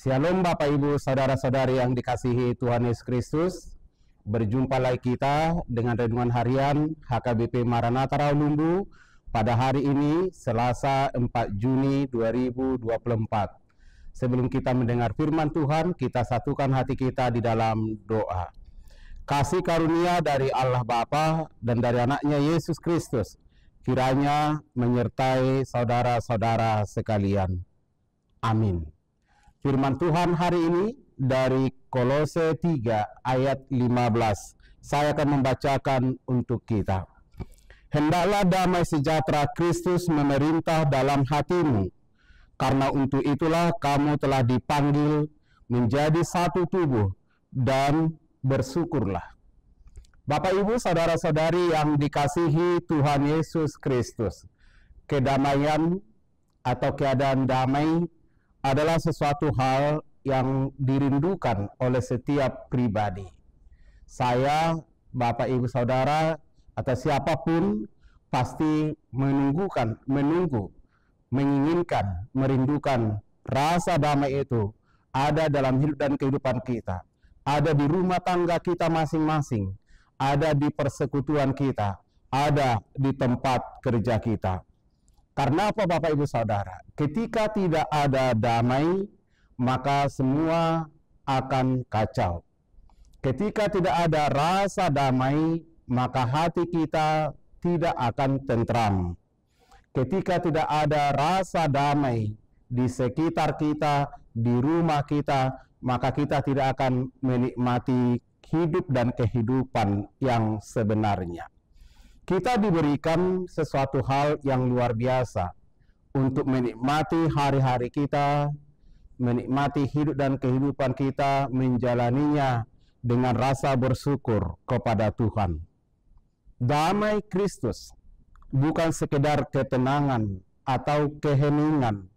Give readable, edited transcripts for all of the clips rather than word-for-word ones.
Shalom Bapak Ibu Saudara-saudari yang dikasihi Tuhan Yesus Kristus. Berjumpa lagi kita dengan renungan harian HKBP Maranatha Rawalumbu pada hari ini Selasa 4 Juni 2024. Sebelum kita mendengar firman Tuhan, kita satukan hati kita di dalam doa. Kasih karunia dari Allah Bapa dan dari anaknya Yesus Kristus kiranya menyertai saudara-saudara sekalian. Amin. Firman Tuhan hari ini dari Kolose 3 ayat 15. Saya akan membacakan untuk kita. Hendaklah damai sejahtera Kristus memerintah dalam hatimu, karena untuk itulah kamu telah dipanggil menjadi satu tubuh, dan bersyukurlah. Bapak Ibu saudara-saudari yang dikasihi Tuhan Yesus Kristus, kedamaian atau keadaan damai adalah sesuatu hal yang dirindukan oleh setiap pribadi. Saya, Bapak Ibu Saudara, atau siapapun pasti menginginkan, merindukan rasa damai itu ada dalam hidup dan kehidupan kita, ada di rumah tangga kita masing-masing, ada di persekutuan kita, ada di tempat kerja kita. Karena apa Bapak Ibu Saudara? Ketika tidak ada damai, maka semua akan kacau. Ketika tidak ada rasa damai, maka hati kita tidak akan tentram. Ketika tidak ada rasa damai di sekitar kita, di rumah kita, maka kita tidak akan menikmati hidup dan kehidupan yang sebenarnya. Kita diberikan sesuatu hal yang luar biasa untuk menikmati hari-hari kita, menikmati hidup dan kehidupan kita, menjalaninya dengan rasa bersyukur kepada Tuhan. Damai Kristus bukan sekedar ketenangan atau keheningan,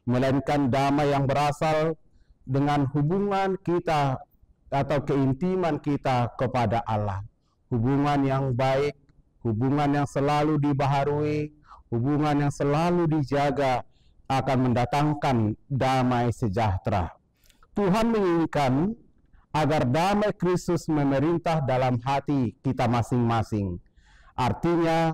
melainkan damai yang berasal dengan hubungan kita atau keintiman kita kepada Allah. Hubungan yang baik, hubungan yang selalu dibaharui, hubungan yang selalu dijaga akan mendatangkan damai sejahtera. Tuhan menginginkan agar damai Kristus memerintah dalam hati kita masing-masing. Artinya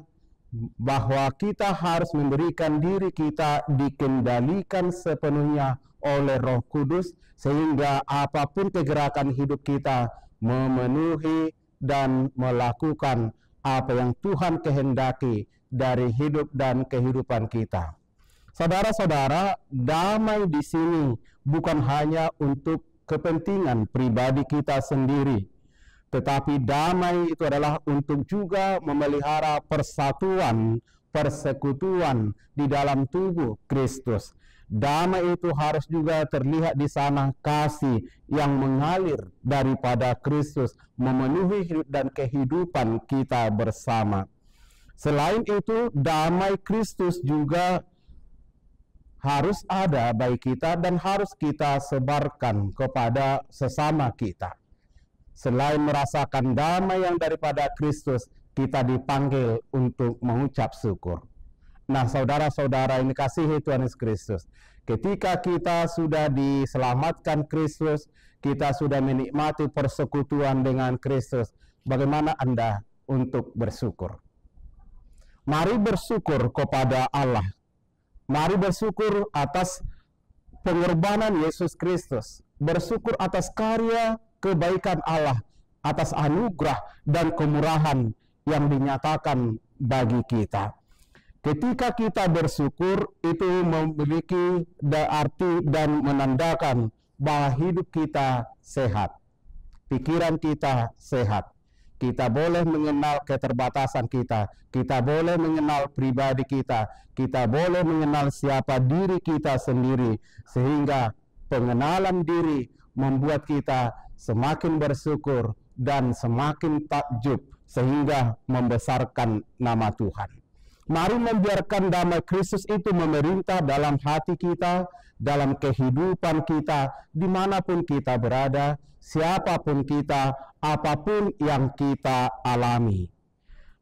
bahwa kita harus memberikan diri kita dikendalikan sepenuhnya oleh Roh Kudus, sehingga apapun kegerakan hidup kita memenuhi dan melakukan apa yang Tuhan kehendaki dari hidup dan kehidupan kita. Saudara-saudara, damai di sini bukan hanya untuk kepentingan pribadi kita sendiri, tetapi damai itu adalah untuk juga memelihara persatuan, persekutuan di dalam tubuh Kristus. Damai itu harus juga terlihat di sana kasih yang mengalir daripada Kristus memenuhi hidup dan kehidupan kita bersama. Selain itu, damai Kristus juga harus ada bagi kita dan harus kita sebarkan kepada sesama kita. Selain merasakan damai yang daripada Kristus, kita dipanggil untuk mengucap syukur. Nah, saudara-saudara ini kasihi Tuhan Yesus Kristus, ketika kita sudah diselamatkan Kristus, kita sudah menikmati persekutuan dengan Kristus, bagaimana Anda untuk bersyukur? Mari bersyukur kepada Allah. Mari bersyukur atas pengorbanan Yesus Kristus. Bersyukur atas karya kebaikan Allah, atas anugerah dan kemurahan yang dinyatakan bagi kita. Ketika kita bersyukur, itu memiliki arti dan menandakan bahwa hidup kita sehat, pikiran kita sehat. Kita boleh mengenal keterbatasan kita, kita boleh mengenal pribadi kita boleh mengenal siapa diri kita sendiri, sehingga pengenalan diri membuat kita semakin bersyukur dan semakin takjub, sehingga membesarkan nama Tuhan. Mari membiarkan damai Kristus itu memerintah dalam hati kita, dalam kehidupan kita, dimanapun kita berada, siapapun kita, apapun yang kita alami.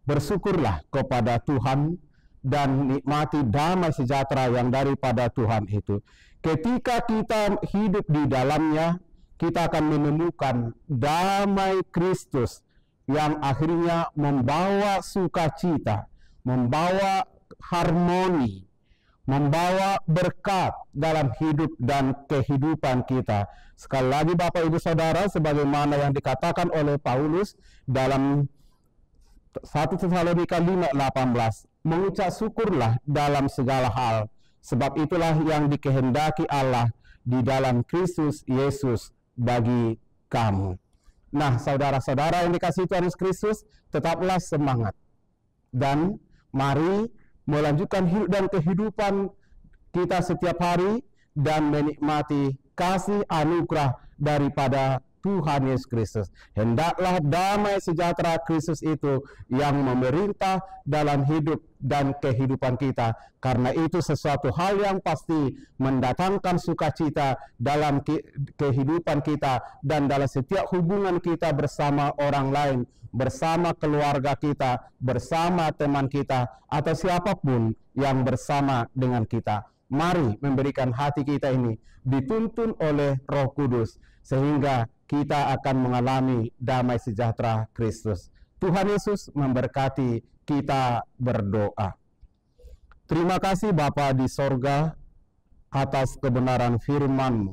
Bersyukurlah kepada Tuhan dan nikmati damai sejahtera yang daripada Tuhan itu. Ketika kita hidup di dalamnya, kita akan menemukan damai Kristus yang akhirnya membawa sukacita, membawa harmoni, membawa berkat dalam hidup dan kehidupan kita. Sekali lagi Bapak Ibu Saudara, sebagaimana yang dikatakan oleh Paulus dalam 1 Tesalonika 5:18, mengucap syukurlah dalam segala hal, sebab itulah yang dikehendaki Allah di dalam Kristus Yesus bagi kamu. Nah, saudara-saudara yang dikasihi Tuhan Yesus Kristus, tetaplah semangat. Dan mari melanjutkan hidup dan kehidupan kita setiap hari dan menikmati kasih anugerah daripada Tuhan Yesus Kristus. Hendaklah damai sejahtera Kristus itu yang memerintah dalam hidup dan kehidupan kita. Karena itu sesuatu hal yang pasti mendatangkan sukacita dalam kehidupan kita dan dalam setiap hubungan kita bersama orang lain, bersama keluarga kita, bersama teman kita, atau siapapun yang bersama dengan kita. Mari memberikan hati kita ini dituntun oleh Roh Kudus, sehingga kita akan mengalami damai sejahtera Kristus. Tuhan Yesus memberkati. Kita berdoa. Terima kasih Bapa di sorga atas kebenaran firman-Mu.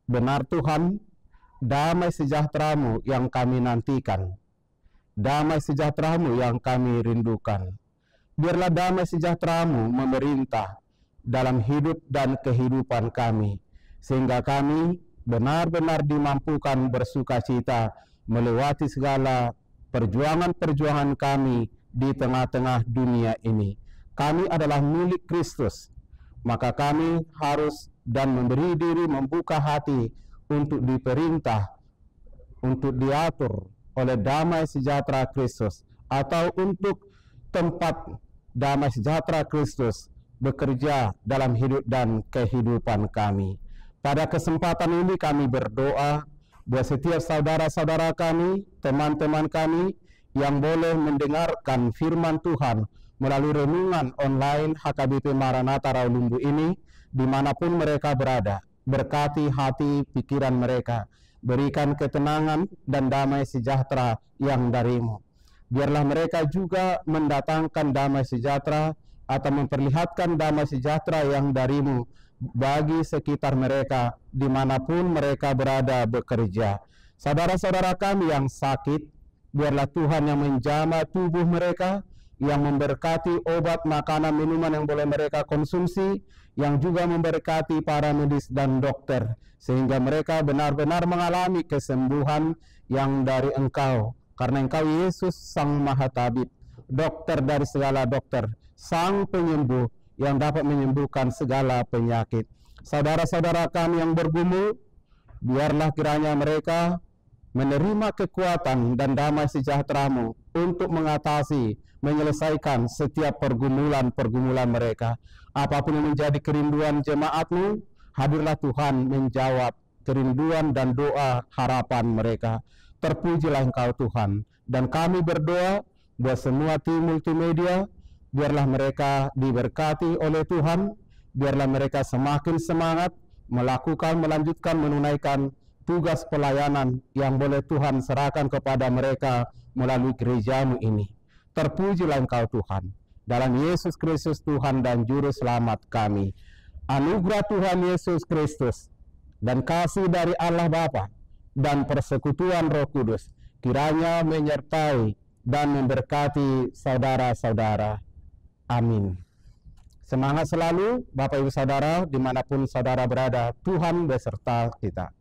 Benar Tuhan, damai sejahtera-Mu yang kami nantikan, damai sejahtera-Mu yang kami rindukan. Biarlah damai sejahtera-Mu memerintah dalam hidup dan kehidupan kami, sehingga kami benar-benar dimampukan bersukacita melewati segala perjuangan-perjuangan kami di tengah-tengah dunia ini. Kami adalah milik Kristus, maka kami harus dan memberi diri, membuka hati untuk diperintah, untuk diatur oleh damai sejahtera Kristus, atau untuk tempat damai sejahtera Kristus bekerja dalam hidup dan kehidupan kami. Pada kesempatan ini kami berdoa buat setiap saudara-saudara kami, teman-teman kami yang boleh mendengarkan firman Tuhan melalui renungan online HKBP Maranatha Rawalumbu ini, dimanapun mereka berada. Berkati hati pikiran mereka, berikan ketenangan dan damai sejahtera yang dari-Mu. Biarlah mereka juga mendatangkan damai sejahtera atau memperlihatkan damai sejahtera yang dari-Mu bagi sekitar mereka, dimanapun mereka berada bekerja. Saudara-saudara kami yang sakit, biarlah Tuhan yang menjamah tubuh mereka, yang memberkati obat, makanan, minuman yang boleh mereka konsumsi, yang juga memberkati para medis dan dokter, sehingga mereka benar-benar mengalami kesembuhan yang dari Engkau. Karena Engkau Yesus Sang Maha Tabib, dokter dari segala dokter, Sang Penyembuh yang dapat menyembuhkan segala penyakit. Saudara-saudara kami yang bergumul, biarlah kiranya mereka menerima kekuatan dan damai sejahtera-Mu untuk mengatasi, menyelesaikan setiap pergumulan-pergumulan mereka. Apapun yang menjadi kerinduan jemaat-Mu, hadirlah Tuhan menjawab kerinduan dan doa harapan mereka. Terpujilah Engkau Tuhan. Dan kami berdoa buat semua tim multimedia, biarlah mereka diberkati oleh Tuhan, biarlah mereka semakin semangat melakukan, melanjutkan, menunaikan tugas pelayanan yang boleh Tuhan serahkan kepada mereka melalui gereja-Mu ini. Terpujilah Engkau Tuhan. Dalam Yesus Kristus Tuhan dan Juru Selamat kami. Anugerah Tuhan Yesus Kristus dan kasih dari Allah Bapa dan persekutuan Roh Kudus kiranya menyertai dan memberkati saudara-saudara. Amin. Semangat selalu Bapak Ibu Saudara dimanapun saudara berada. Tuhan beserta kita.